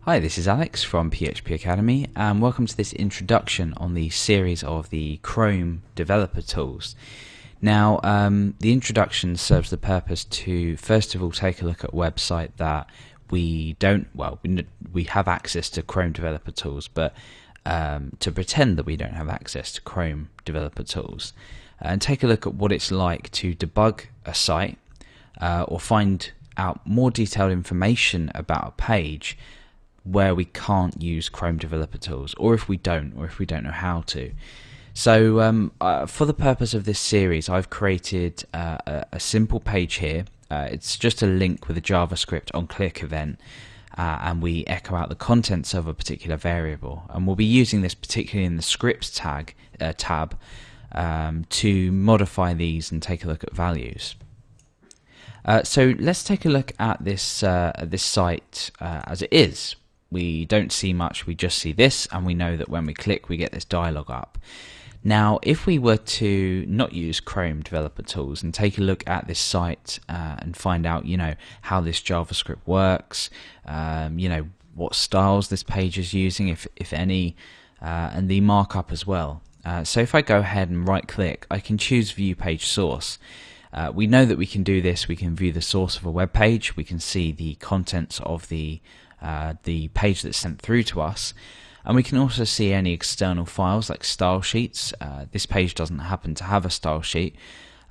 Hi, this is Alex from PHP Academy, and welcome to this introduction on the series of the Chrome developer tools. Now, the introduction serves the purpose to first of all take a look at a website that we have access to Chrome developer tools, but to pretend that we don't have access to Chrome developer tools, and take a look at what it's like to debug a site or find out more detailed information about a page where we can't use Chrome developer tools, or if we don't know how to. So for the purpose of this series, I've created a simple page here. It's just a link with a JavaScript on click event, and we echo out the contents of a particular variable, and we'll be using this particularly in the scripts tab to modify these and take a look at values. So let's take a look at this site as it is. We don't see much, we just see this, and we know that when we click we get this dialog up. Now if we were to not use Chrome developer tools and take a look at this site and find out how this JavaScript works, what styles this page is using, if any, and the markup as well. So if I go ahead and right click, I can choose view page source. We know that we can do this. We can view the source of a web page, we can see the contents of the page that's sent through to us, and we can also see any external files like style sheets. This page doesn't happen to have a style sheet,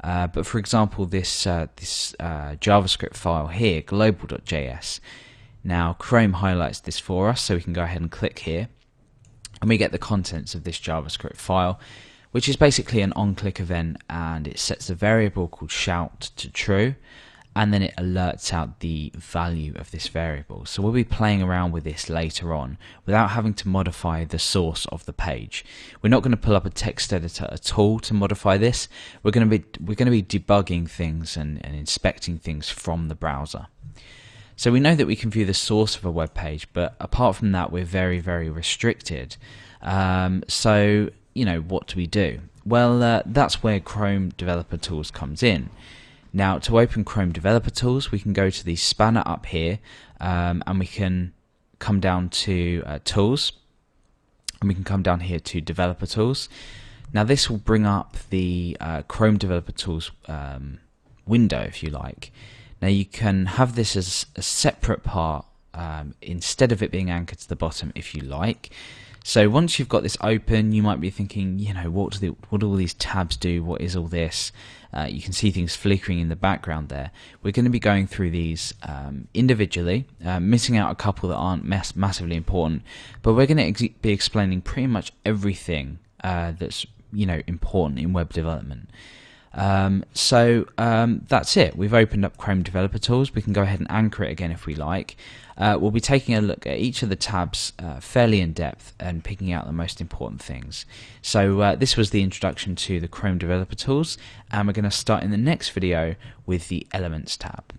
but for example this JavaScript file here, global.js. Now Chrome highlights this for us, so we can go ahead and click here and we get the contents of this JavaScript file, which is basically an on-click event, and it sets a variable called shout to true, and then it alerts out the value of this variable. So we'll be playing around with this later on without having to modify the source of the page. We're not going to pull up a text editor at all to modify this. We're going to be debugging things and inspecting things from the browser. So we know that we can view the source of a web page, but apart from that we're very, very restricted. So what do we do? Well, that's where Chrome developer tools comes in. Now to open Chrome developer tools, we can go to the spanner up here, and we can come down to tools, and we can come down here to developer tools. Now this will bring up the Chrome developer tools window, if you like. Now you can have this as a separate part instead of it being anchored to the bottom if you like. So once you've got this open, you might be thinking, what do all these tabs do? What is all this? You can see things flickering in the background there. We're going to be going through these individually, missing out a couple that aren't massively important, but we're going to be explaining pretty much everything that's important in web development. So that's it. We've opened up Chrome developer tools. We can go ahead and anchor it again if we like. We'll be taking a look at each of the tabs fairly in depth and picking out the most important things. So this was the introduction to the Chrome developer tools, and we're going to start in the next video with the Elements tab.